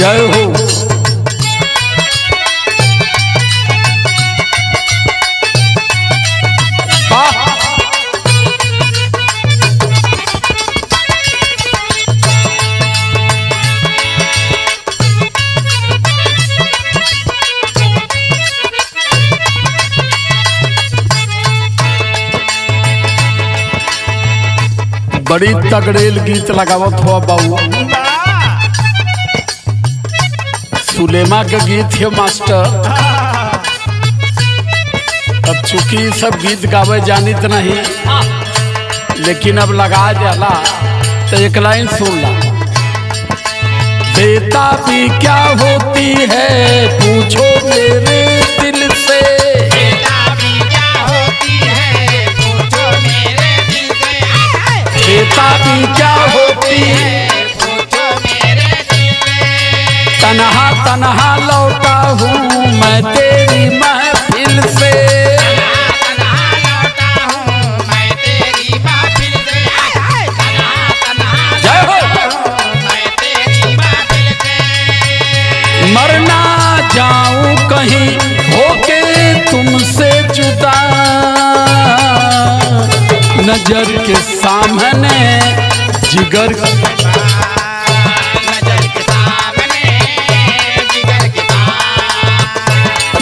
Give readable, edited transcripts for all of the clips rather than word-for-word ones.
जय हो। बड़ी तगड़ेल गीत लगावत हुआ बाबू। सुलेमा के गीत है मास्टर। अब चूंकि सब गीत गावे जानित नहीं, लेकिन अब लगा जाला तो एक लाइन सुन ला। बेटा भी क्या होती है पूछो मेरे दिल से, बेटा भी क्या होती है पूछो मेरे दिल से, बेटा भी क्या होती है पूछो मेरे दिल से। तन्हा तन्हा लौटा हूँ मैं तेरी महफिल से, तन्हा लौटा हूँ मैं तेरी महफिल से, तन्हा जय हो। मैं तेरी महफिल से। मर ना जाऊं कहीं होके तुमसे जुदा, नजर के सामने जिगर नजर के सामने जिगर के पास,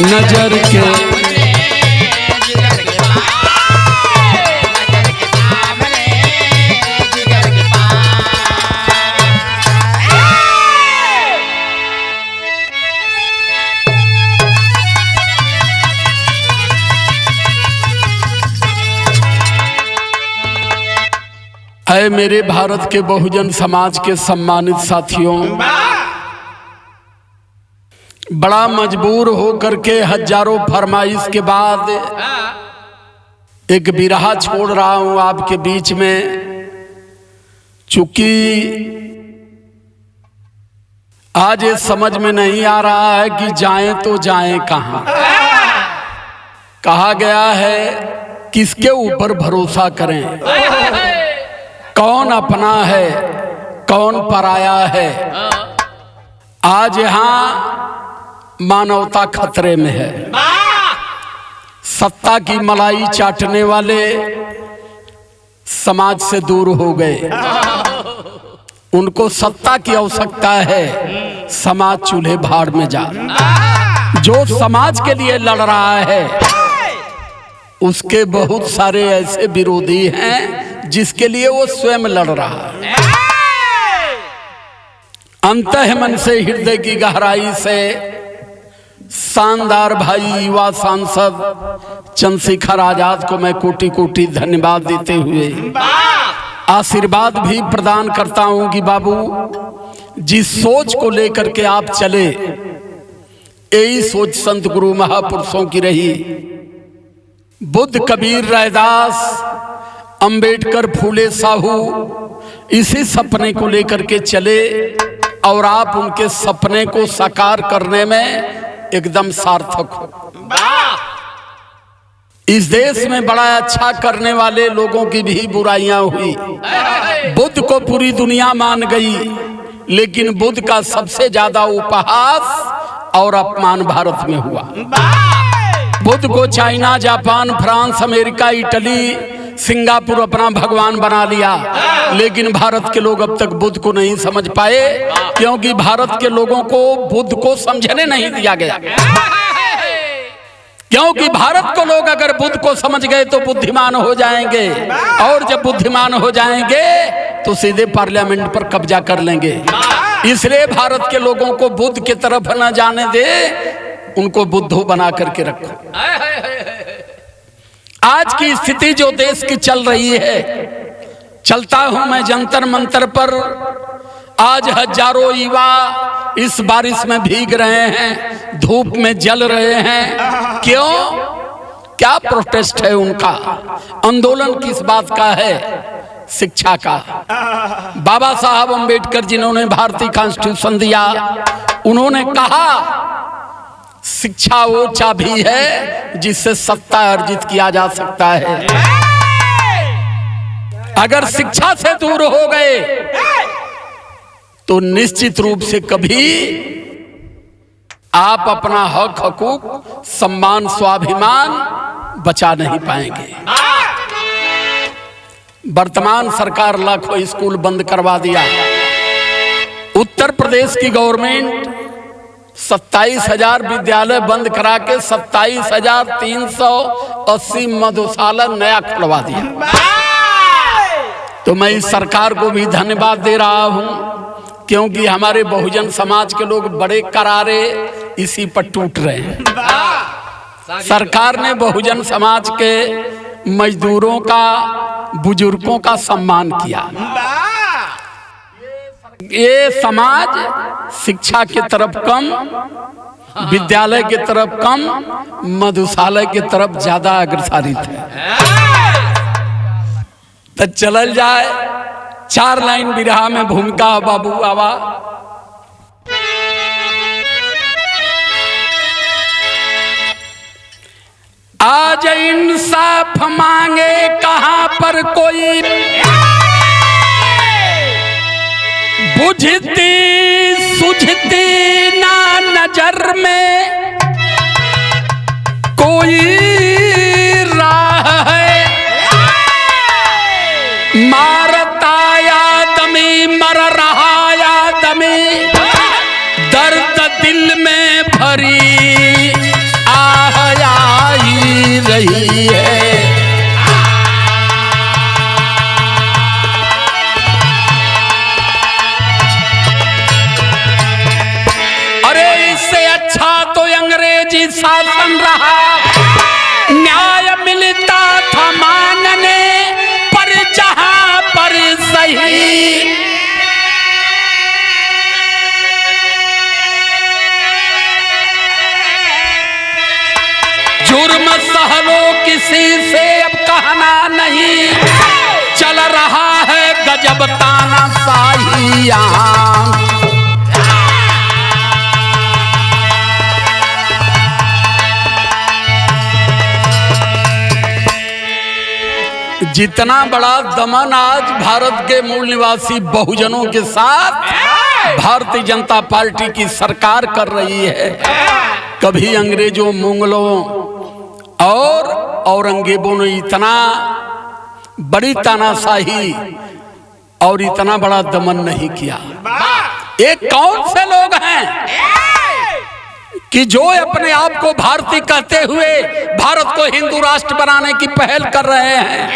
नजर के जिगर के पास, नजर के सामने जिगर के पास। ऐ मेरे भारत के बहुजन समाज के सम्मानित साथियों, बड़ा मजबूर होकर के हजारों फरमाइश के बाद एक बिरहा छोड़ रहा हूं आपके बीच में। चूंकि आज ये समझ में नहीं आ रहा है कि जाएं तो जाएं कहां। कहा गया है किसके ऊपर भरोसा करें, कौन अपना है कौन पराया है। आज यहां मानवता खतरे में है। सत्ता की मलाई चाटने वाले समाज से दूर हो गए। उनको सत्ता की आवश्यकता है, समाज चूल्हे भाड़ में जा। जो समाज के लिए लड़ रहा है उसके बहुत सारे ऐसे विरोधी हैं जिसके लिए वो स्वयं लड़ रहा है। अंतः मन से हृदय की गहराई से शानदार भाई युवा सांसद चंद्रशेखर आजाद को मैं कोटि कोटि धन्यवाद देते हुए आशीर्वाद भी प्रदान करता हूं कि बाबू जिस सोच को लेकर के आप चले, यही सोच संत गुरु महापुरुषों की रही। बुद्ध, कबीर, रैदास, अंबेडकर, फूले, साहू इसी सपने को लेकर के चले और आप उनके सपने को साकार करने में एकदम सार्थक हो। इस देश में बड़ा अच्छा करने वाले लोगों की भी बुराइयां हुई। बुद्ध को पूरी दुनिया मान गई, लेकिन बुद्ध का सबसे ज्यादा उपहास और अपमान भारत में हुआ। बुद्ध को China, Japan, France, America, Italy, Singapore अपना भगवान बना लिया, लेकिन भारत के लोग अब तक बुद्ध को नहीं समझ पाए, क्योंकि भारत के लोगों को बुद्ध को समझने नहीं दिया गया। क्योंकि भारत को लोग अगर बुद्ध को समझ गए तो बुद्धिमान हो जाएंगे, और जब बुद्धिमान हो जाएंगे तो सीधे पार्लियामेंट पर कब्जा कर लेंगे। इसलिए भारत के लोगों को बुद्ध की तरफ न जाने दे, उनको बुद्धू बना करके रखो। आज की स्थिति जो देश की चल रही है, चलता हूं मैं जंतर मंतर पर, आज हजारों युवा इस बारिश में भीग रहे हैं, धूप में जल रहे हैं। क्यों? क्या प्रोटेस्ट है उनका? आंदोलन किस बात का है? शिक्षा का। बाबा साहब अंबेडकर जिन्होंने भारतीय कॉन्स्टिट्यूशन दिया, उन्होंने कहा शिक्षा वो चाबी है जिससे सत्ता अर्जित किया जा सकता है। अगर शिक्षा से दूर हो गए तो निश्चित रूप से कभी आप अपना हक हकूक, सम्मान, स्वाभिमान बचा नहीं पाएंगे। वर्तमान सरकार लाखों स्कूल बंद करवा दिया। उत्तर प्रदेश की गवर्नमेंट 27,000 विद्यालय बंद करा के 27,380 मधुशाला नया खुलवा दिया। तो मैं इस सरकार को भी धन्यवाद दे रहा हूं, क्योंकि हमारे बहुजन समाज के लोग बड़े करारे इसी पर टूट रहे हैं। सरकार ने बहुजन समाज के मजदूरों का, बुजुर्गों का सम्मान किया। ये समाज शिक्षा की तरफ कम, विद्यालय की तरफ कम, मधुशाला की तरफ ज्यादा अग्रसरित है। तो चलल जाए 4 लाइन बिरहा में भूमिका बाबू बाबा। आज इंसाफ मांगे कहां पर कोई, बुझती सुझती ना नजर में कोई राह है। मारता आदमी मर रहा आदमी, दर्द दिल में भरी आह आई रही है। तो अंग्रेजी शासन रहा, न्याय मिलता था मांगने पर जहां पर सही। जुर्म सहलो किसी से अब कहना नहीं, चल रहा है गजब तानाशाही यहाँ। जितना बड़ा दमन आज भारत के मूल निवासी बहुजनों के साथ भारतीय जनता पार्टी की सरकार कर रही है, कभी अंग्रेजों, मुगलों और औरंगजेबों ने इतना बड़ी तानाशाही और इतना बड़ा दमन नहीं किया। ये कौन से लोग हैं कि जो अपने आप को भारतीय कहते हुए भारत को हिंदू राष्ट्र बनाने की पहल कर रहे हैं,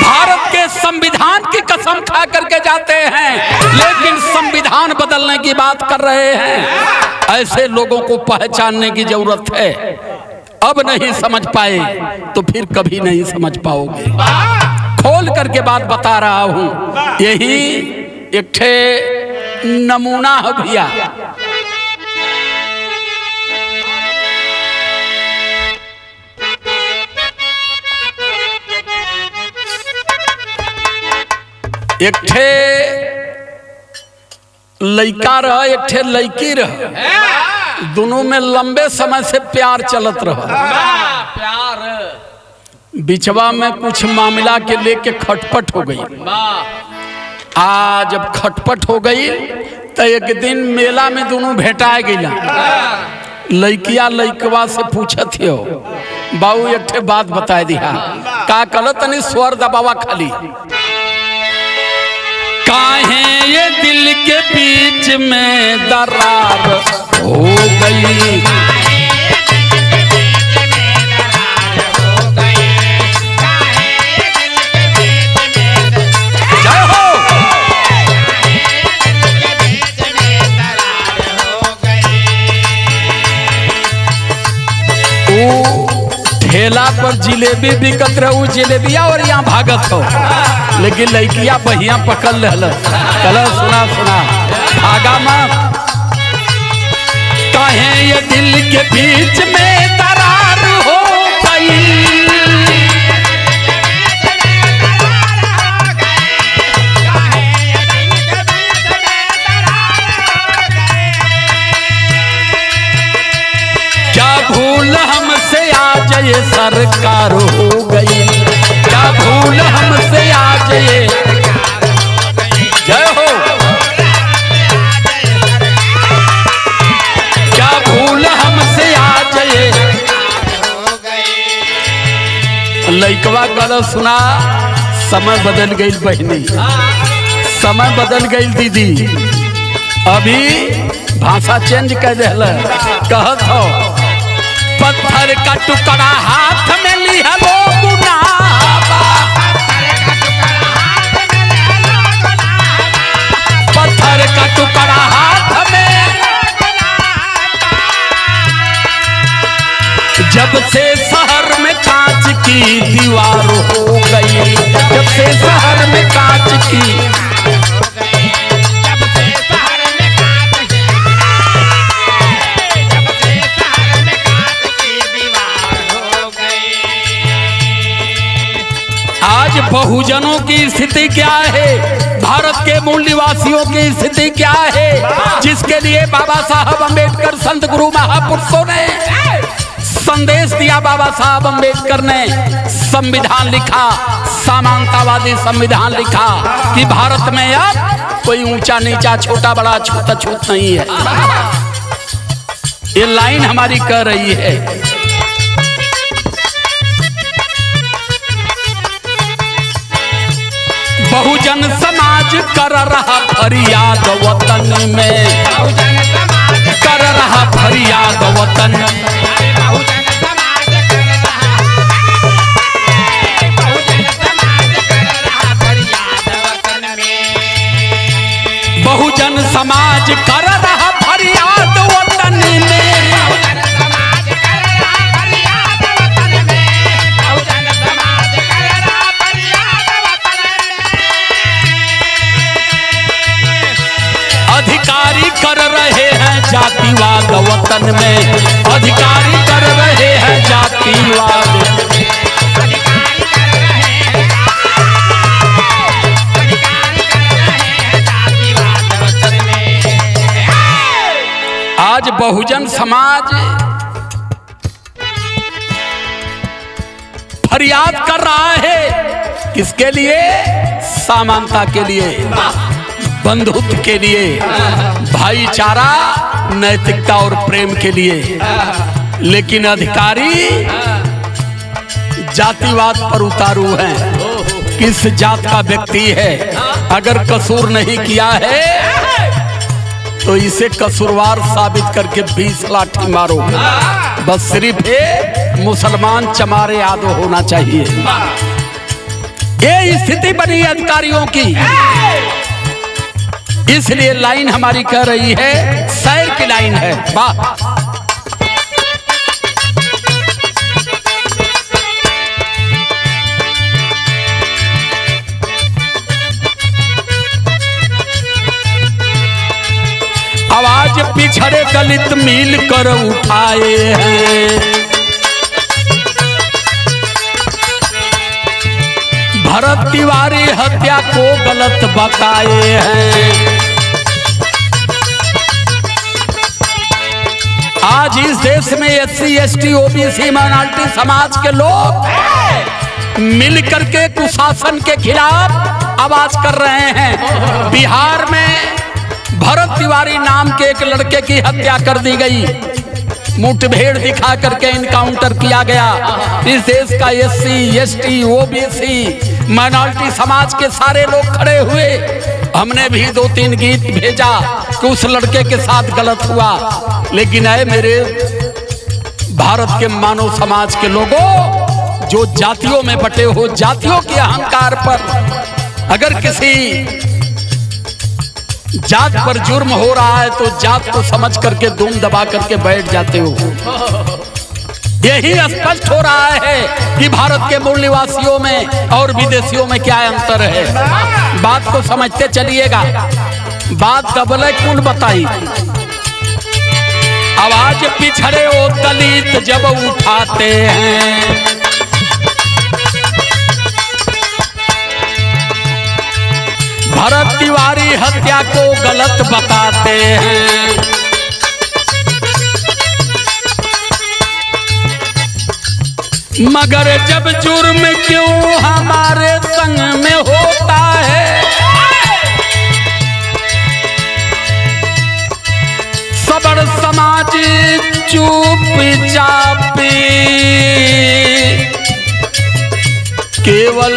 भारत के संविधान की कसम खा करके जाते हैं, लेकिन संविधान बदलने की बात कर रहे हैं। ऐसे लोगों को पहचानने की जरूरत है। अब नहीं समझ पाए तो फिर कभी नहीं समझ पाओगे। खोल करके बात बता रहा हूं, यही एक ठे नमूना है भैया। एक ठे लड़का रहा, एक ठे लड़की रहा, दोनों में लंबे समय से प्यार चलत रहा। बिचवा में कुछ मामला के लेके खटपट हो गई। जब खटपट हो गई तो एक दिन मेला में दोनों भेटाए गईला। लड़किया लड़कवा से पूछत हो, बाबू एक ठे बात बताए दिया का, कल तनी स्वर दबावा खाली। काहे ये दिल के बीच में दरार हो गई, जय हो। ठेला पर जिलेबी बिकत रहू, जिलेबिया और यहाँ भागत हो, लेकिन लड़किया बहिया पकड़ ले। सुना सुना भागा मत। काहे ये दिल के बीच में दरार हो गई, क्या भूल हमसे आज ये सरकार हो गई, क्या भूल हमसे आज ये, जय हो। कहलो सुना, समय बदल गई बहनी, समय बदल गई दीदी, अभी भाषा चेंज कर दिल। कहत हो पत्थर का टुकड़ा हाथ में लिया लो गुनाहबा, पत्थर का टुकड़ा हाथ में, जब से शहर में कांच की दीवार हो गई, जब से शहर में कांच की, आज बहुजनों की स्थिति क्या है, भारत के मूल निवासियों की स्थिति क्या है, जिसके लिए बाबा साहब अम्बेडकर संत गुरु महापुरुषों ने संदेश दिया। बाबा साहब अम्बेडकर ने संविधान लिखा, समानतावादी संविधान लिखा कि भारत में अब कोई ऊंचा नीचा, छोटा बड़ा, छूता छूत नहीं है। ये लाइन हमारी कह रही है। बहुजन समाज कर रहा फरियाद वतन में, कर रहा फरियाद वतन, बहुजन समाज कर रहा फरियाद वतन में, अधिकारी कर रहे हैं जातिवाद वतन में, अधिकारी कर रहे हैं जातिवाद, आज बहुजन समाज फरियाद कर रहा है, किसके लिए? समानता के लिए, बंधुत्व के लिए, भाईचारा, नैतिकता और प्रेम के लिए। लेकिन अधिकारी जातिवाद पर उतारू हैं। किस जात का व्यक्ति है, अगर कसूर नहीं किया है तो इसे कसूरवार साबित करके 20 लाठी मारो। बस सिर्फ मुसलमान चमारे याद होना चाहिए। ये स्थिति बनी अधिकारियों की, इसलिए लाइन हमारी कह रही है, शायर की लाइन है। वाह, आवाज पिछड़े दलित मिल कर उठाए हैं, भरत तिवारी हत्या को गलत बताए हैं। आज इस देश में SC ST OBC माइनॉरिटी समाज के लोग मिल करके कुशासन के खिलाफ आवाज कर रहे हैं। बिहार में भरत तिवारी नाम के एक लड़के की हत्या कर दी गई, मुठभेड़ दिखा करके इनकाउंटर किया गया। इस देश का SC ST OBC माइनॉरिटी समाज के सारे लोग खड़े हुए। हमने भी 2-3 गीत भेजा कि उस लड़के के साथ गलत हुआ, लेकिन आए मेरे भारत के मानव समाज के लोगों, जो जातियों में बटे हो, जातियों के अहंकार पर अगर किसी जात पर जुर्म हो रहा है तो जात को समझ करके दूम दबा करके बैठ जाते हो। यही स्पष्ट हो रहा है कि भारत के मूल निवासियों में और विदेशियों में क्या अंतर है। बात को समझते चलिएगा। बात डबल कुल बताई। आवाज पिछड़े ओ दलित जब उठाते हैं, भरत तिवारी हत्या को गलत बताते हैं। मगर जब जुर्म क्यों हमारे संग में होता है, सबड़ समाज चुपचाप केवल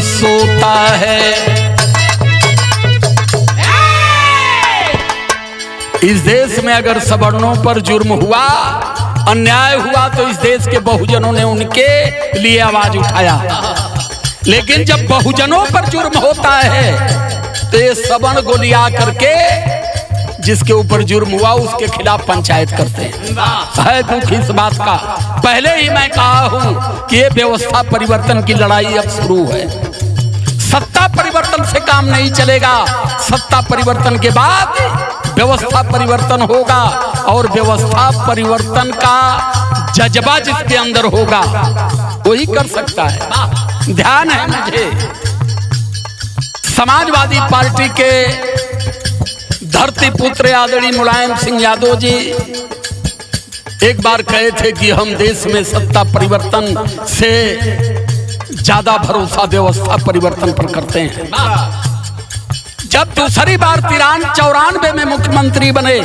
सोता है। इस देश में अगर सवर्णों पर जुर्म हुआ, अन्याय हुआ, तो इस देश के बहुजनों ने उनके लिए आवाज उठाया। लेकिन जब बहुजनों पर जुर्म होता है तो ये सवर्ण गोलियां करके जिसके ऊपर जुर्म हुआ उसके खिलाफ पंचायत करते हैं। है दुख इस बात का। पहले ही मैं कहा हूं कि ये व्यवस्था परिवर्तन की लड़ाई अब शुरू है। सत्ता परिवर्तन से काम नहीं चलेगा। सत्ता परिवर्तन के बाद व्यवस्था परिवर्तन होगा, और व्यवस्था परिवर्तन का जज्बा जिसके अंदर होगा वही कर सकता है। ध्यान है मुझे, समाजवादी पार्टी के धरती पुत्र आदरणीय मुलायम सिंह यादव जी एक बार कहे थे कि हम देश में सत्ता परिवर्तन से ज्यादा भरोसा व्यवस्था परिवर्तन पर करते हैं। जब दूसरी बार 93-94 में मुख्यमंत्री बने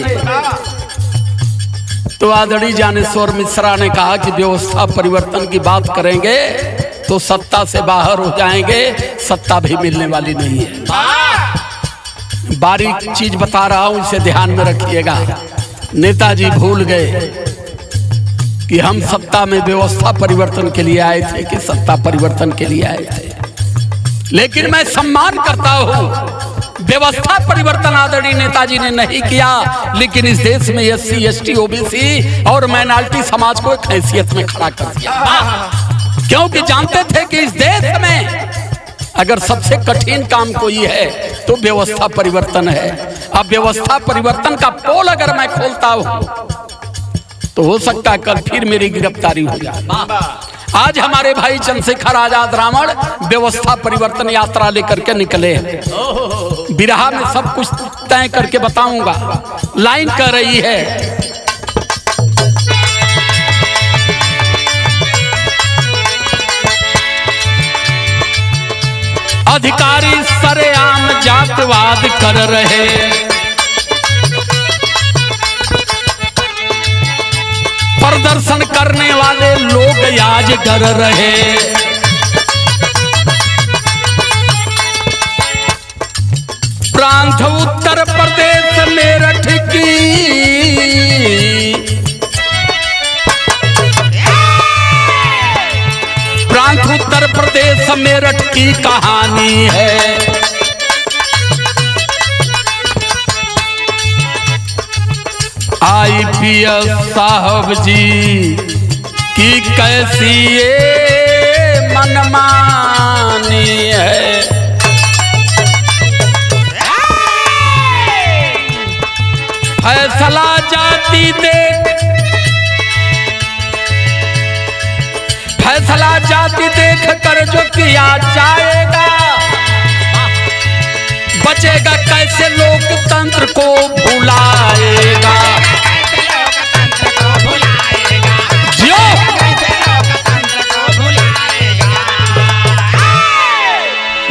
तो आदरणीय ज्ञानेश्वर मिश्रा ने कहा कि व्यवस्था परिवर्तन की बात करेंगे तो सत्ता से बाहर हो जाएंगे, सत्ता भी मिलने वाली नहीं है। बारीक चीज बता रहा हूं, इसे ध्यान में रखिएगा। नेताजी भूल गए कि हम सत्ता में व्यवस्था परिवर्तन के लिए आए थे कि सत्ता परिवर्तन के लिए आए थे। लेकिन मैं सम्मान करता हूं, व्यवस्था परिवर्तन आदरणीय नेताजी ने नहीं किया, लेकिन इस देश में SC, ST, OBC और माइनॉरिटी समाज को एक हैसियत में खड़ा कर दिया। क्योंकि जानते थे कि इस देश में अगर सबसे कठिन काम कोई है तो व्यवस्था परिवर्तन है। अब व्यवस्था परिवर्तन का पोल अगर मैं खोलता हूं तो हो सकता है कल फिर मेरी गिरफ्तारी हो जाए। आज हमारे भाई चंद्रशेखर आजाद रावण व्यवस्था परिवर्तन यात्रा लेकर के निकले हैं। बिरहा में सब कुछ तय करके बताऊंगा। लाइन कह रही है, अधिकारी सरेआम जातवाद कर रहे, प्रदर्शन करने वाले लोग आज डर रहे। प्रांत उत्तर प्रदेश मेरठ की, प्रांत उत्तर प्रदेश मेरठ की कहानी है। IPS साहब जी की कैसी ये मनमानी है। फैसला जाति देख, फैसला जाति देख कर जो किया जाएगा, बचेगा कैसे लोकतंत्र को भुलाएगा।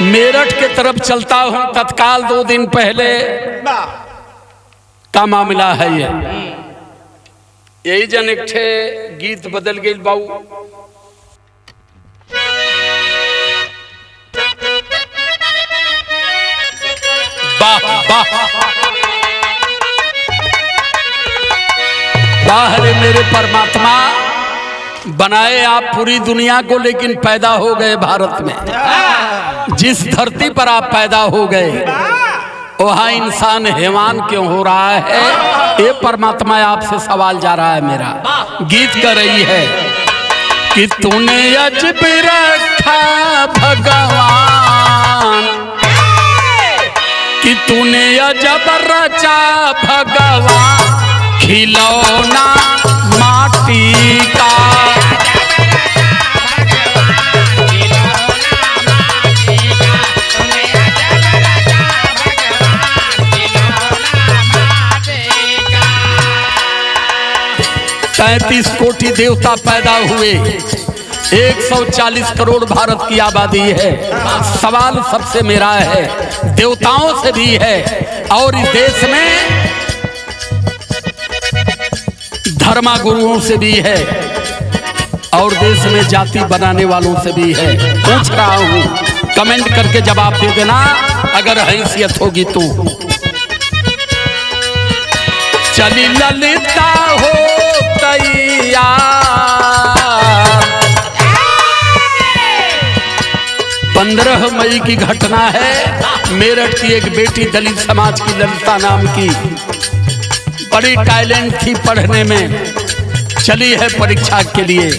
मेरठ के तरफ चलता हूं। तत्काल 2 दिन पहले का मामला है ये। यही जन एक ठे गीत बदल गई बाऊ। वाह रे मेरे परमात्मा, बनाए आप पूरी दुनिया को, लेकिन पैदा हो गए भारत में। जिस धरती पर आप पैदा हो गए वहां इंसान हैवान क्यों हो रहा है? ये परमात्मा आपसे सवाल जा रहा है मेरा। गीत कर रही है कि तूने अजब रखा भगवान, कि तूने अजब रचा भगवान, खिलौना माटी का। तैंतीस कोटि देवता पैदा हुए, 140 करोड़ भारत की आबादी है। सवाल सबसे मेरा है, देवताओं से भी है, और इस देश में धर्मा गुरुओं से भी है, और देश में जाति बनाने वालों से भी है। पूछ रहा हूँ, कमेंट करके जवाब दे देना अगर हैसियत होगी तो। चली ललिता हो तैयार, 15 मई की घटना है। मेरठ की एक बेटी दलित समाज की ललिता नाम की, बड़ी टैलेंट थी पढ़ने में, चली है परीक्षा के लिए।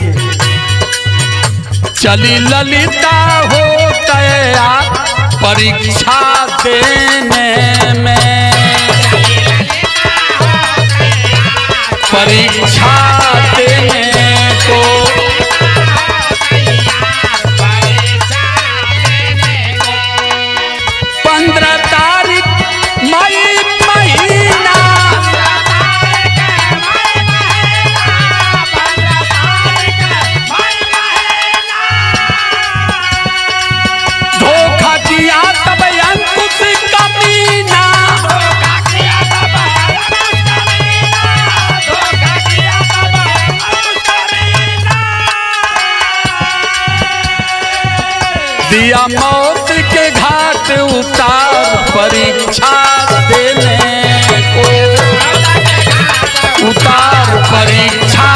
चली ललिता हो तैयार परीक्षा देने में, परीक्षा देने को। 15 तारीख मई महीना, धोखा किया तब अंकुश कमीना, दिया मौत के घाट उतार परीक्षा देने को, उतार परीक्षा।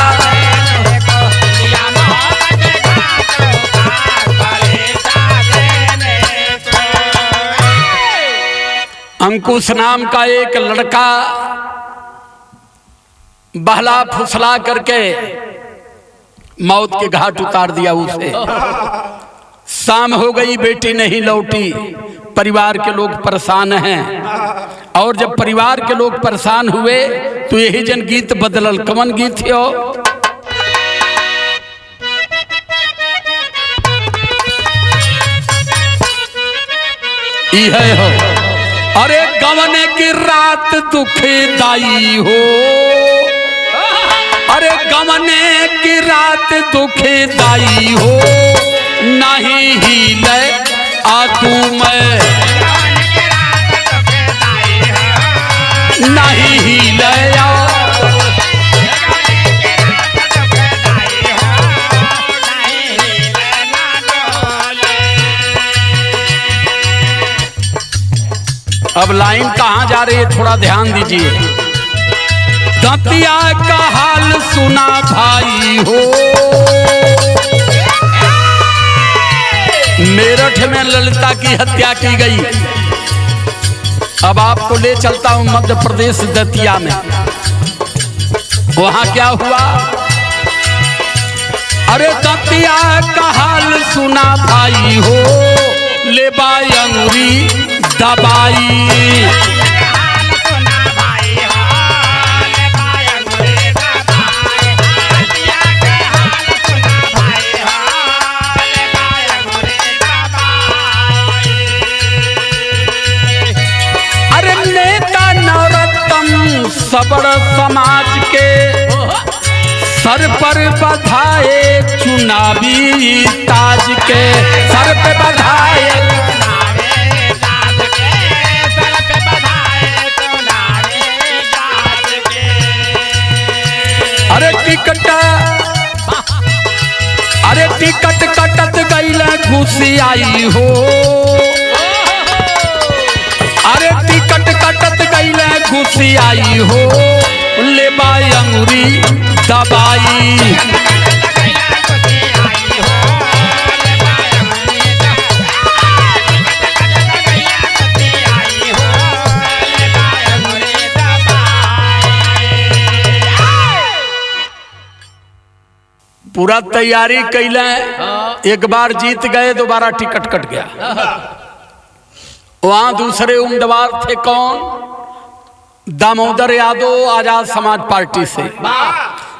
अंकुश नाम का एक लड़का बहला फुसला करके मौत के घाट उतार दिया उसे। शाम हो गई, बेटी नहीं लौटी, परिवार के लोग परेशान हैं। और जब परिवार के लोग परेशान हुए तो यही जन गीत बदलल। कौन गीत हो? है हो, अरे गवने की रात दुखदाई हो, अरे गवने की रात दुखदाई हो, नहीं हिले आतू में, नहीं हिले अब लाइन कहाँ जा रही है थोड़ा ध्यान दीजिए। दतिया का हाल सुना भाई हो, मेरठ में ललिता की हत्या की गई। अब आपको ले चलता हूं मध्य प्रदेश दतिया में। वहां क्या हुआ? अरे दतिया का हाल सुना भाई हो, ले बाई अंगुरी दबाई, अरे नेता नरोत्तम सबड़ समाज के सर पर बधाए चुनावी ताज के, सर पे बधाए अरे टिकट कटत गईल घुसी आई हो, अरे टिकट कटत गईल घुसी आई हो, ले बाई अंगुरी दबाई, पूरा तैयारी कैले। एक बार जीत गए, दोबारा टिकट कट गया। वहां दूसरे उम्मीदवार थे कौन? दामोदर यादव आजाद समाज पार्टी से,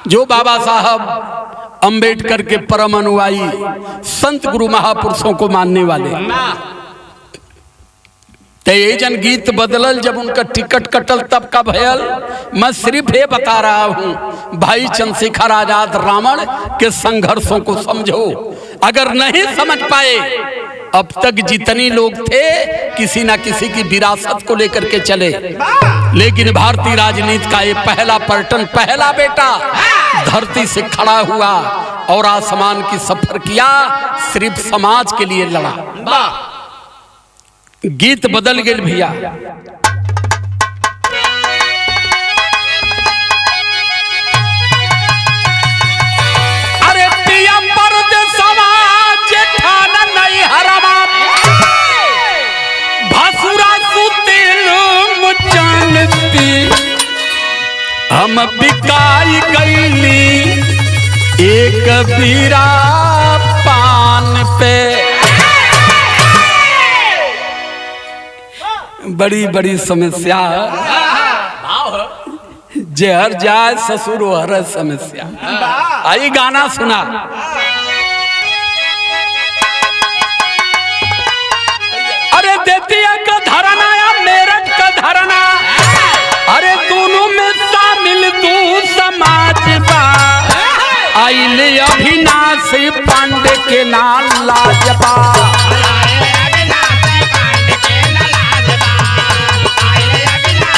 जो बाबा साहब अंबेडकर के परम अनुयायी, संत गुरु महापुरुषों को मानने वाले। तो ये जन गीत बदलल जब उनका टिकट कटल तब का भयल। मैं सिर्फ ये बता रहा हूं, भाई चंद्रशेखर आजाद रावण के संघर्षों को समझो। अगर नहीं समझ पाए, अब तक जितनी लोग थे किसी ना किसी की विरासत को लेकर के चले, लेकिन भारतीय राजनीति का ये पहला पर्यटन, पहला बेटा धरती से खड़ा हुआ और आसमान की सफर किया, सिर्फ समाज के लिए लड़ा। गीत बदल गए भैया। अरे पिया परदेसवा जेठाना नहीं हरवा, भसुरा सुतिल मुचनती, हम बिकाई गईली एक बीरा पान पे। बड़ी बड़ी समस्या, जहर जाए ससुर हर समस्या। आई गाना सुना। अरे देतिया का धरना या मेरठ का धरना, अरे दोनों में शामिल तू समाज बा। आइले अविनाशी पांडे के नाल लाजपा,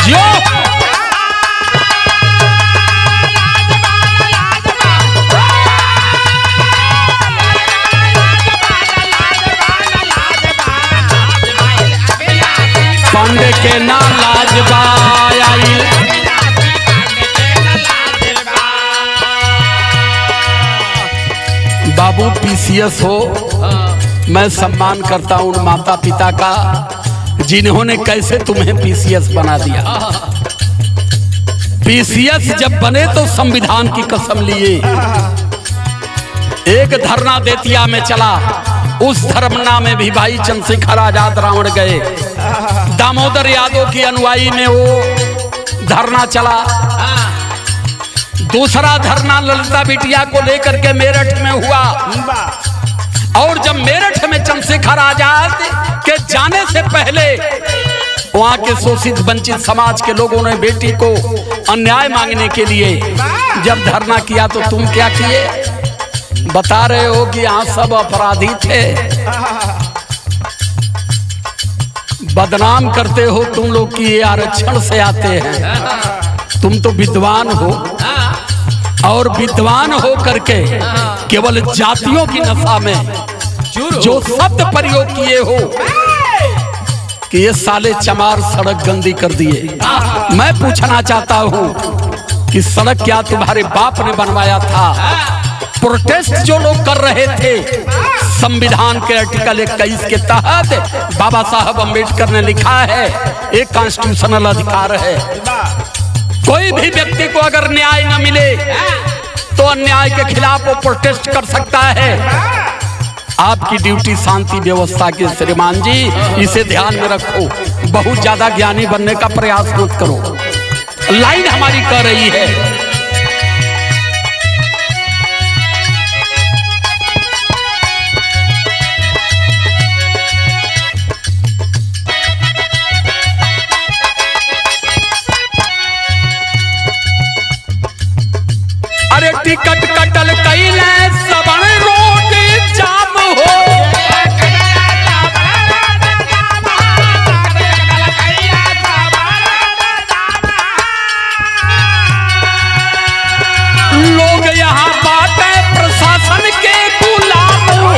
जो पांडे के नाल लाजपा आइल। बाबू पीसीएस हो, मैं सम्मान करता हूं उन माता पिता का जिन्होंने कैसे तुम्हें पीसीएस बना दिया। पीसीएस जब बने तो संविधान की कसम लिए। एक धरना देतिया में चला, उस धरना में भी भाई चंद्रशेखर आजाद रावण गए, दामोदर यादव की अनुयायी में वो धरना चला। दूसरा धरना ललिता बिटिया को लेकर के मेरठ में हुआ, और जब मेरठ में चंद्रशेखर आजाद के जाने से पहले वहां के शोषित वंचित समाज के लोगों ने बेटी को अन्याय मांगने के लिए जब धरना किया, तो तुम क्या किए? बता रहे हो कि यहाँ सब अपराधी थे। बदनाम करते हो तुम लोग कि ये आरक्षण से आते हैं। तुम तो विद्वान हो, और विद्वान हो करके केवल जातियों की नशा में जो शब्द प्रयोग किए हो कि ये साले चमार सड़क गंदी कर दिए। मैं पूछना चाहता हूं कि सड़क क्या तुम्हारे बाप ने बनवाया था? प्रोटेस्ट जो लोग कर रहे थे संविधान के आर्टिकल 21 के तहत, बाबा साहब अम्बेडकर ने लिखा है एक कॉन्स्टिट्यूशनल अधिकार है, कोई भी व्यक्ति को अगर न्याय न मिले तो अन्याय के खिलाफ वो प्रोटेस्ट कर सकता है। आपकी ड्यूटी शांति व्यवस्था की, श्रीमान जी इसे ध्यान में रखो। बहुत ज्यादा ज्ञानी बनने का प्रयास मत करो। लाइन हमारी कह रही है, अरे टिकट कटल कैले सबन रोड जाम हो, लोग यहाँ बाटे प्रशासन के गुलाम हो।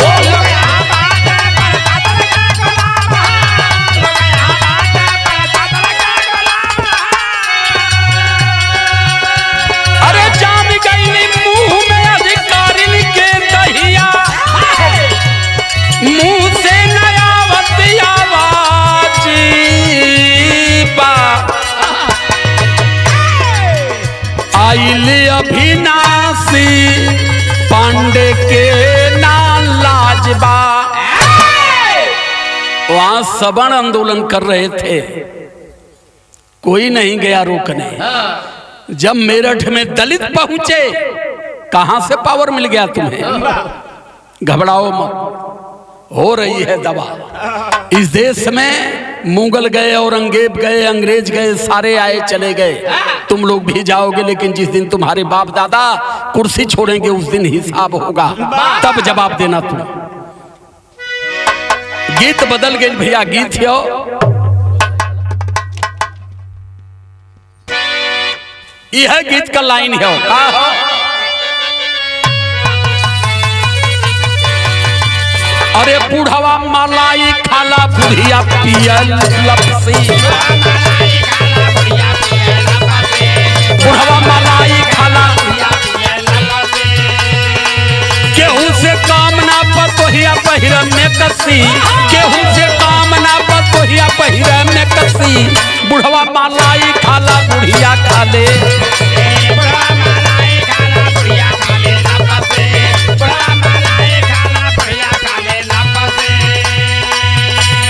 अरे जाम गई मुंह में अधिकारी के दहिया, मुंह से नया आवाजी बा। आइल अविनाशी पांडे के नाल लाजपा। वहां सवर्ण आंदोलन कर रहे थे, कोई नहीं गया रोकने। जब मेरठ में दलित पहुंचे, कहां से पावर मिल गया तुम्हें? घबराओ मत, हो रही है दवा। इस देश में मुगल गए, औरंगजेब गए, अंग्रेज गए, सारे आए चले गए, तुम लोग भी जाओगे। लेकिन जिस दिन तुम्हारे बाप दादा कुर्सी छोड़ेंगे उस दिन हिसाब होगा, तब जवाब देना तुम। गीत बदल गए भैया। गीत हो यह गीत का लाइन है, अरे बुढ़वा मलाई खाला बुढ़िया पियल लपसी, बुढ़वा मलाई खाला केहू से काम ना पतोहिया पहिरा में कसी, केहू से काम ना पतोहिया पहिरा में कसी, बुढ़वा मलाई खाला बुढ़िया खाले,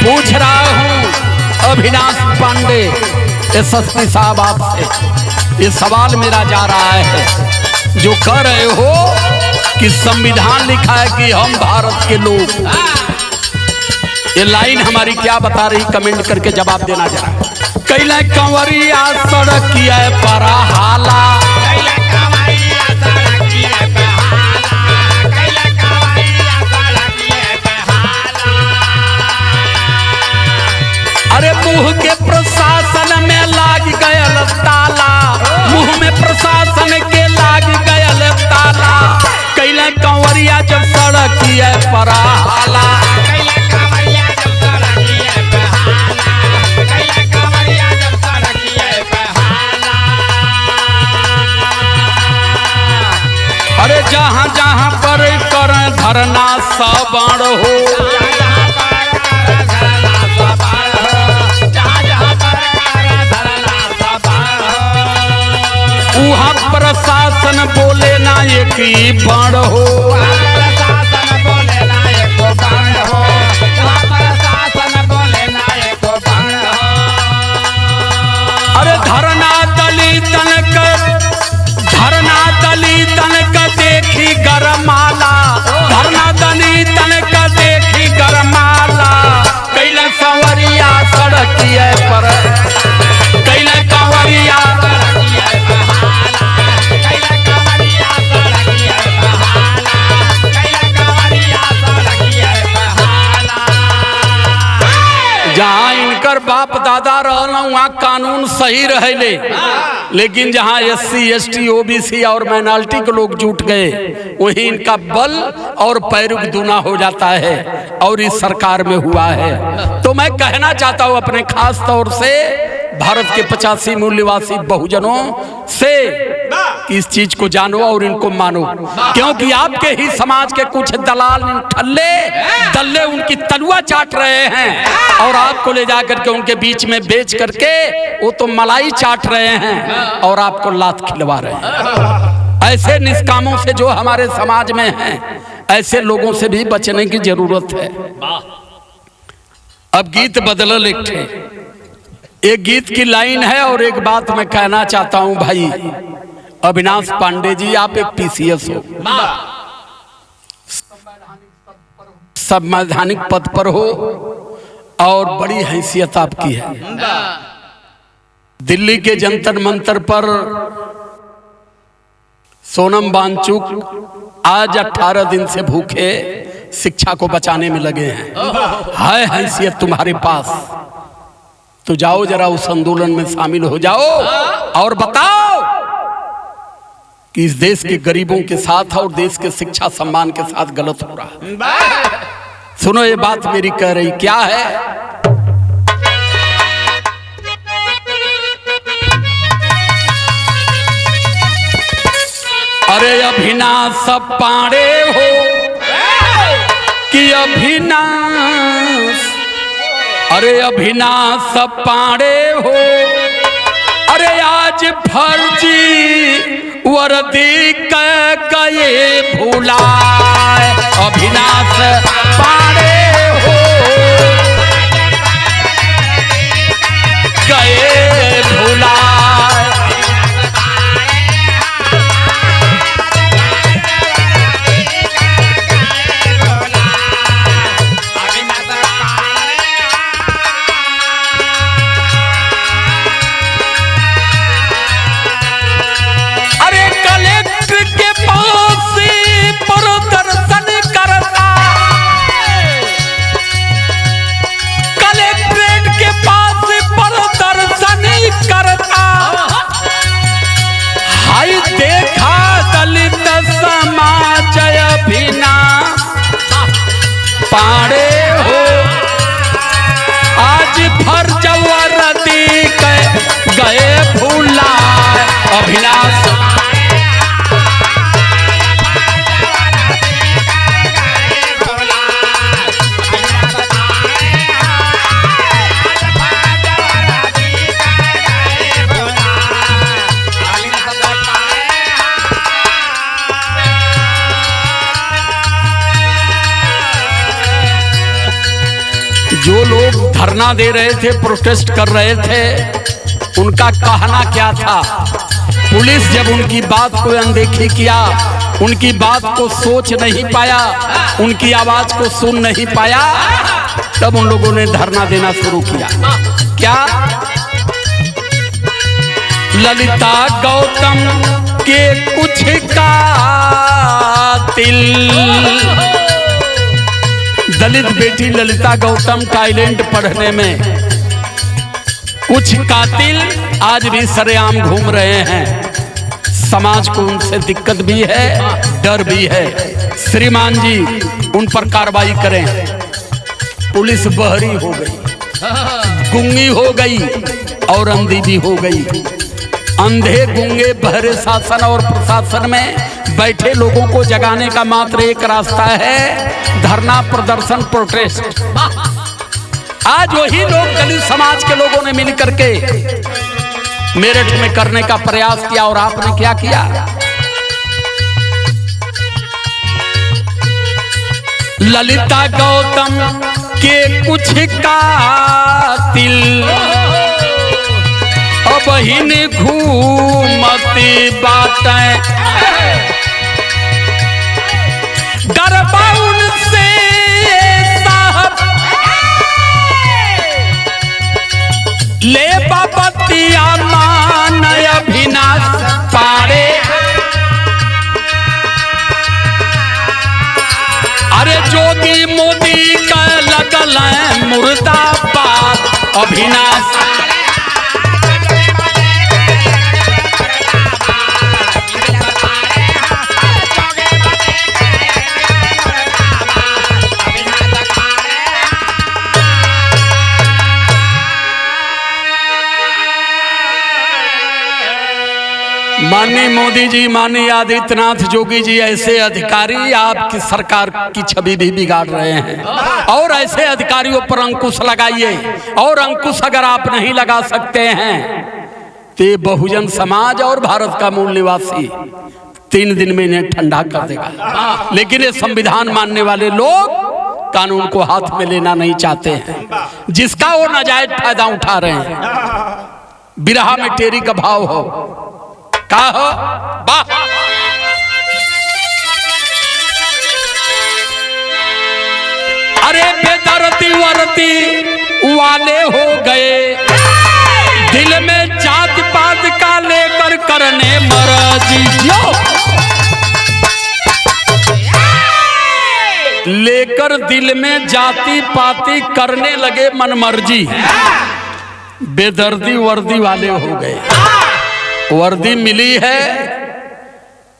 पूछ रहा हूं अविनाश पांडे एसएसपी साहब आपसे ये सवाल मेरा जा रहा है, जो कह रहे हो कि संविधान लिखा है कि हम भारत के लोग, ये लाइन हमारी क्या बता रही, कमेंट करके जवाब देना जरा। कैला कंवरिया सड़क किया परा हाला, अरे मुंह के प्रशासन में लाग गयल ताला, मुंह में प्रशासन के लाग गयल ताला, कैला कंवरिया जब सड़क किया परा हाला, अरे जहाँ जहाँ पर कर धरना सबड़ हो, वहाँ प्रशासन बोले ना एक ही बाण हो, अरे धरना दलितन का देखी गरमाला, धरना दलितन का देखी गरमाला, कैला संवरिया सड़किया पर, कैला कंवरिया जहाँ इनकर बाप दादा रहना वहाँ कानून सही रहे, लेकिन जहाँ SC ST OBC और माइनॉरिटी के लोग जुट गए वहीं इनका बल और पैरुख दूना हो जाता है, और इस सरकार में हुआ है। तो मैं कहना चाहता हूँ अपने खास तौर से भारत के 85 मूल्यवासी बहुजनों से इस चीज को जानो और इनको मानो, क्योंकि आपके ही समाज के कुछ दलाल दल्ले उनकी तलुआ चाट रहे हैं और आपको ले जाकर के उनके बीच में बेच करके वो तो मलाई चाट रहे हैं और आपको लात खिलवा रहे हैं। ऐसे निष्कामों से जो हमारे समाज में हैं, ऐसे लोगों से भी बचने की जरूरत है। अब गीत बदल एक गीत की लाइन है और एक बात मैं कहना चाहता हूं भाई अविनाश पांडे जी, आप एक PCS हो, संवैधानिक पद पर हो और बड़ी हैसियत आपकी है। दिल्ली के जंतर मंतर पर सोनम वांगचुक आज 18 दिन से भूखे शिक्षा को बचाने में लगे हैं। है हैसियत तुम्हारे पास तो जाओ जरा उस आंदोलन में शामिल हो जाओ और बताओ कि इस देश के गरीबों के साथ और देश के शिक्षा सम्मान के साथ गलत हो रहा है। सुनो ये बात मेरी कह रही क्या है। अरे अविनाश पांडे हो कि अविनाश, अरे अविनाश पांडे हो, अरे आज फर्जी वर्दी गए भुलाए, अविनाश पांडे हो गए भुलाए। धरना दे रहे थे, प्रोटेस्ट कर रहे थे। उनका कहना क्या था? पुलिस जब उनकी बात को अनदेखी किया, उनकी बात को सोच नहीं पाया, उनकी आवाज को सुन नहीं पाया, तब उन लोगों ने धरना देना शुरू किया। क्या? ललिता गौतम के कुछ कातिल, दलित बेटी ललिता गौतम टैलेंट पढ़ने में कुछ कातिल आज भी सरेआम घूम रहे हैं। समाज को उनसे दिक्कत भी है, डर भी है। श्रीमान जी उन पर कार्रवाई करें। पुलिस बहरी हो गई, गूंगी हो गई और अंधी भी हो गई। अंधे गूंगे बहरे शासन और प्रशासन में बैठे लोगों को जगाने का मात्र एक रास्ता है, धरना, प्रदर्शन, प्रोटेस्ट। आज वही लोग दलित समाज के लोगों ने मिलकर के मेरठ में करने का प्रयास किया और आपने क्या किया? ललिता गौतम के कुछ कातिल बहिन घूमती बातें, डरबा उनसे साहब ले बतिया मान अभिनाश पारे। अरे जोगी मोदी का लगल मुर्दाबाद अभिनाश। माननीय मोदी जी, माननीय आदित्यनाथ योगी जी, ऐसे अधिकारी आपकी सरकार की छवि भी बिगाड़ रहे हैं और ऐसे अधिकारियों पर अंकुश लगाइए। और अंकुश अगर आप नहीं लगा सकते हैं तो बहुजन समाज और भारत का मूल निवासी 3 दिन में इन्हें ठंडा कर देगा। लेकिन ये संविधान मानने वाले लोग कानून को हाथ में लेना नहीं चाहते हैं, जिसका वो नाजायज फायदा उठा रहे हैं। बिरहा में टेरी का भाव हो का हो बा। अरे बेदर्दी वर्दी वाले हो गए, दिल में जात पात का लेकर करने मर्जी, लेकर दिल में जाति पाति करने लगे मनमर्जी। बेदर्दी वर्दी वाले हो गए। वर्दी मिली है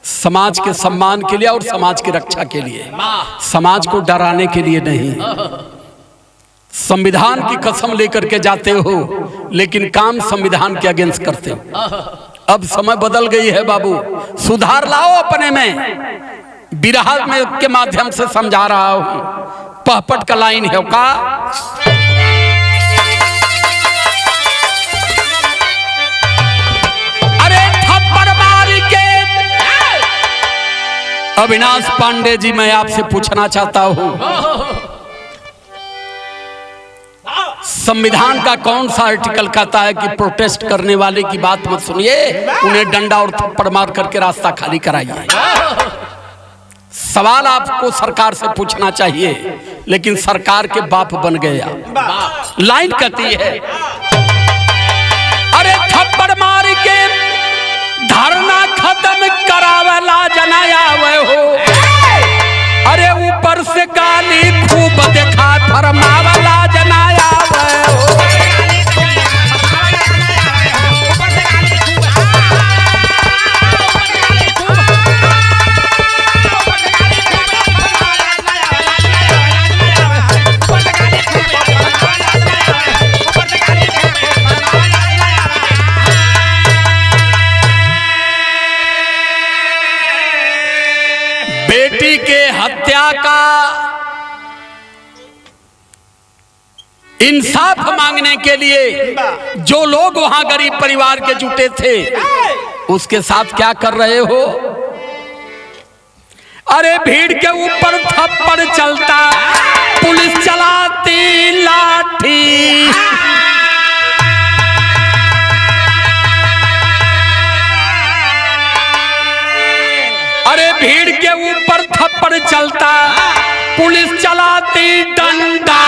समाज के सम्मान के लिए और समाज की रक्षा के लिए, समाज को डराने के लिए नहीं। संविधान की कसम लेकर के जाते हो लेकिन काम संविधान के अगेंस्ट करते हो। अब समय बदल गई है बाबू, सुधार लाओ अपने में। बिरहा में के माध्यम से समझा रहा हूं। पहपट का लाइन है का, अविनाश पांडे जी, मैं आपसे पूछना चाहता हूं, संविधान का कौन सा आर्टिकल कहता है कि प्रोटेस्ट करने वाले की बात मत सुनिए, उन्हें डंडा और थप्पड़ मार करके रास्ता खाली कराइए? सवाल आपको सरकार से पूछना चाहिए, लेकिन सरकार के बाप बन गए आप। लाइन कहती है, अरे थप्पड़ मार के धरना खत्म करावला जनाया वे हो, अरे ऊपर से गाली खूब देखा फरमावला जनाया वे हो। बेटी के हत्या का इंसाफ मांगने के लिए जो लोग वहां गरीब परिवार के जुटे थे, उसके साथ क्या कर रहे हो? अरे भीड़ के ऊपर थप्पड़ चलता, पुलिस चलाती लाठी। अरे भीड़ के ऊपर थप्पड़ चलता, पुलिस चलाती डंडा।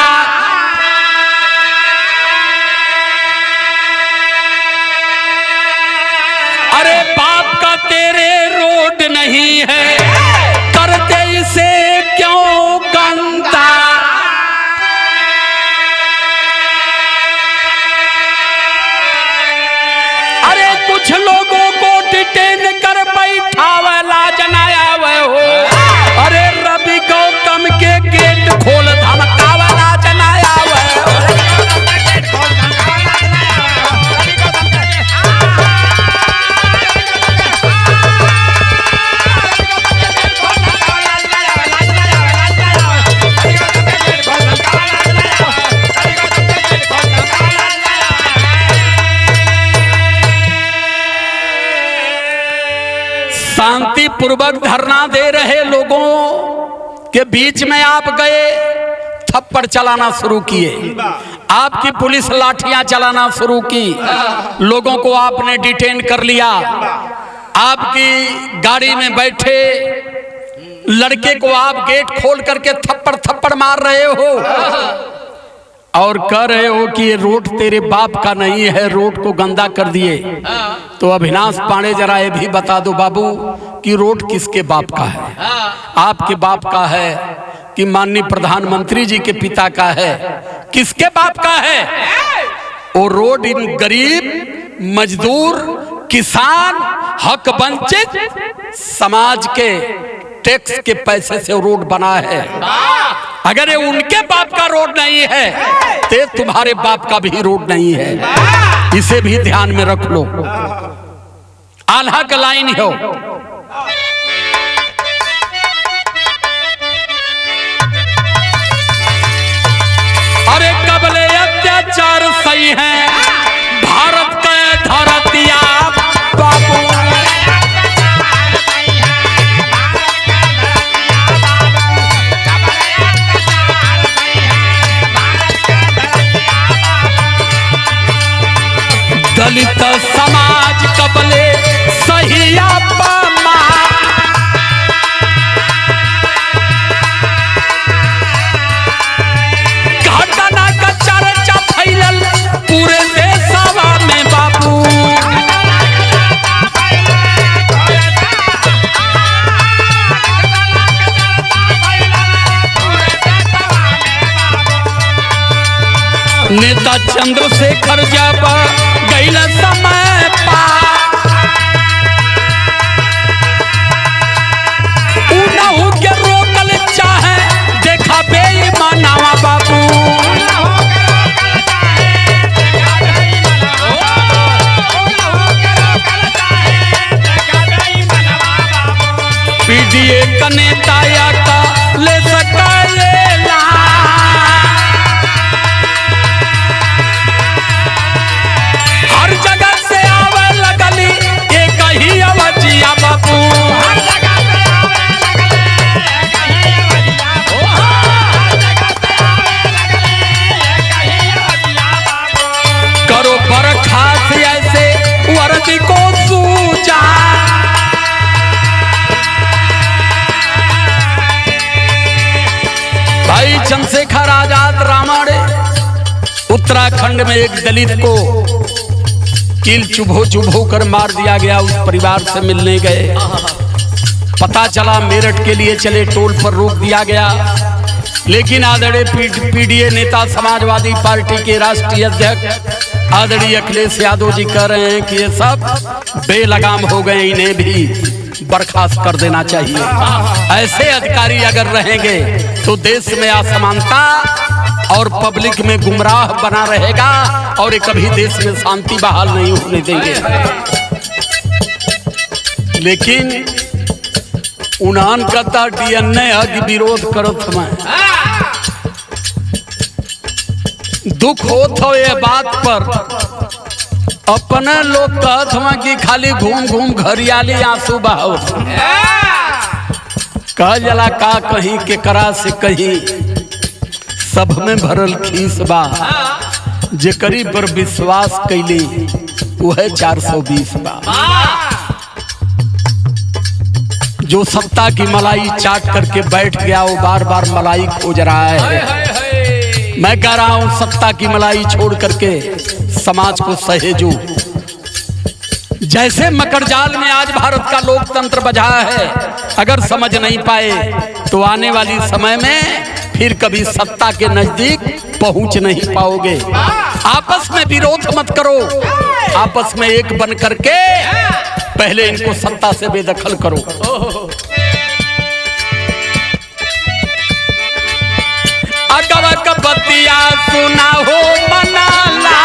अरे बाप का तेरे रोड नहीं है, करते इसे क्यों गंदा। अरे कुछ लोगों को डिटेन कर बैठावे, लाज ना आवे हो। अरे रवि गौतम के गेट खोल धमकावे, लाज ना आवे हो। शांति पूर्वक धरना दे रहे लोगों के बीच में आप गए, थप्पड़ चलाना शुरू किए, आपकी पुलिस लाठियां चलाना शुरू की, लोगों को आपने डिटेन कर लिया। आपकी गाड़ी में बैठे लड़के को आप गेट खोल करके थप्पड़ थप्पड़ मार रहे हो और कह रहे हो कि ये रोड तेरे बाप का नहीं है, रोड को गंदा कर दिए। तो अविनाश पांडे जरा ये भी बता दो बाबू कि रोड किसके बाप का है? आपके बाप का है कि माननीय प्रधानमंत्री जी के पिता का है? किसके बाप का है वो रोड? इन गरीब, मजदूर, किसान, हक वंचित समाज के टैक्स के पैसे से रोड बना है। अगर ये उनके बाप का रोड नहीं है तो तुम्हारे बाप का भी रोड नहीं है। इसे भी ध्यान में रख लो। आल्हा का लाइन हो। अरे कबले अत्याचार सही है भारत का धरतिया बाबू। दलित समाज कबले सहिया पामा। घटना का चर्चा फैलल पूरे देशवा में बाबू। नेता चंद्रशेखर जब गैल समय पा उनहु के रोकल चाहे देखा बेईमानवा बाबू। पीडीए का नेता या का ले सकाएला। हर जगह से आवे लगली एक ही अवजिया बाबू। करो बरखास्त ऐसे वर्दी को सूजा। भाई चंद्रशेखर आजाद रामाड़े उत्तराखंड में एक दलित को कील चुभो चुभो कर मार दिया गया। उस परिवार से मिलने गए, पता चला मेरठ के लिए चले, टोल पर रोक दिया गया। लेकिन आदरणीय पीडीए नेता समाजवादी पार्टी के राष्ट्रीय अध्यक्ष आदरणीय अखिलेश यादव जी कह रहे हैं कि ये सब बेलगाम हो गए, इन्हें भी बर्खास्त कर देना चाहिए। ऐसे अधिकारी अगर रहेंगे तो देश में असमानता और पब्लिक में गुमराह बना रहेगा और ये कभी देश में शांति बहाल नहीं होने देंगे। लेकिन उन्हान कहता डीएनए हक विरोध करत मैं दुख होत हो ये बात पर। अपने लोग कहत हुआ कि खाली घूम घूम घरियाली आंसू बहाओ। कह जला का कहीं के करा से कहीं सब में भरल खीस बा, जेकरी पर विश्वास कैली वह 420 बा। जो सत्ता की मलाई चाट करके बैठ गया वो बार बार मलाई खोज रहा है। मैं कह रहा हूं सत्ता की मलाई छोड़ करके समाज को सहेजो। जैसे मकड़जाल में आज भारत का लोकतंत्र बजा है, अगर समझ नहीं पाए तो आने वाली समय में फिर कभी सत्ता के नजदीक पहुंच नहीं पाओगे। आपस में विरोध मत करो, आपस में एक बन करके पहले इनको सत्ता से बेदखल करो। अगवा कबतिया सुना हो मनाला,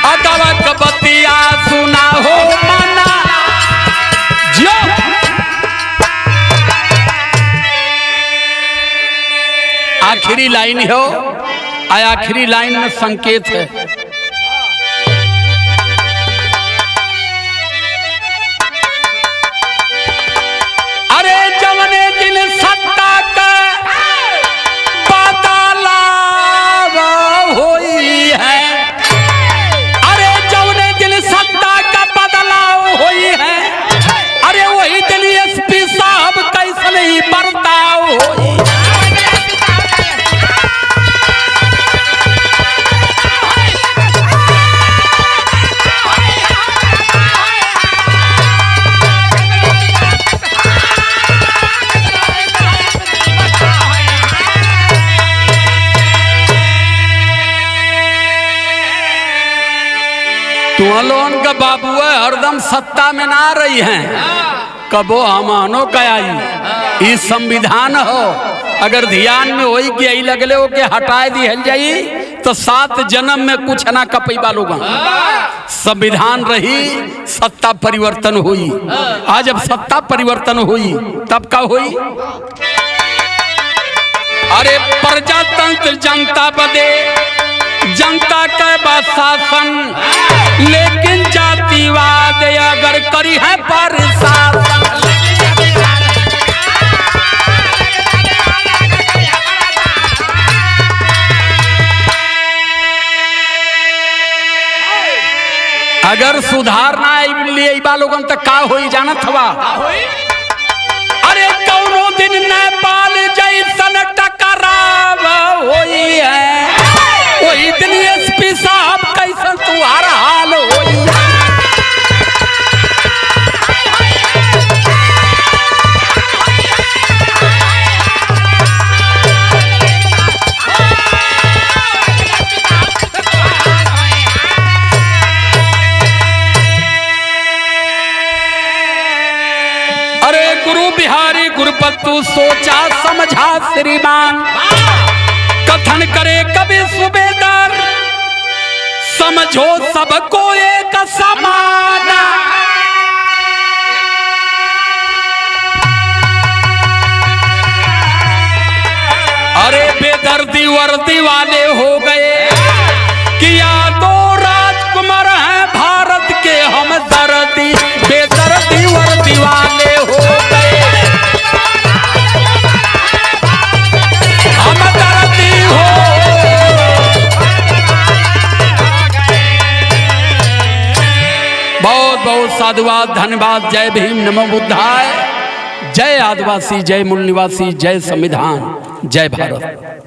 अगवा कबतिया सुना हो मना जो आखिरी लाइन हो, आखिरी लाइन में संकेत है। अरे जवने दिन सत्ता का बदलाव होई है, अरे जवने दिन सत्ता का बदलाव होई है, अरे वही दिन एसपी साहब कैसे ही बर्ताव होई। तुम लोगन का बाबू हरदम सत्ता में ना रही हैं, कबो हमानो कयाई। इस संविधान हो अगर ध्यान में होई कि यही लगले हो के हटाए दी हल जाई तो 7 जन्म में कुछ ना कपैबा लोग। संविधान रही, सत्ता परिवर्तन हुई। आज जब सत्ता परिवर्तन हुई तब का हुई? अरे प्रजातंत्र जनता बदे, जनता के बाद शासन, लेकिन जातिवाद अगर करी है प्रशासन। अगर सुधार ना लिए लोगन तक का होई जानत हवा? अरे कौनो दिन नेपाल जैसन टकराव होई है, वही दिन एसपी साहब कैसन तुम्हारा हाल होई। अरे गुरु बिहारी गुरुपतु सोचा समझा श्रीमान, कथन करे कभी सुबेदार, समझो सबको एक समान। अरे बेदर्दी वर्दी वाले हो गए कि या दो राजकुमार हैं भारत के हम दर्दी, बेदर्दी वर्दी वाले हो गए हम दर्दी हो। बहुत बहुत साधुवाद, धन्यवाद। जय भीम, नमो बुद्धाय। जय आदिवासी, जय मूल निवासी, जय संविधान, जय भारत।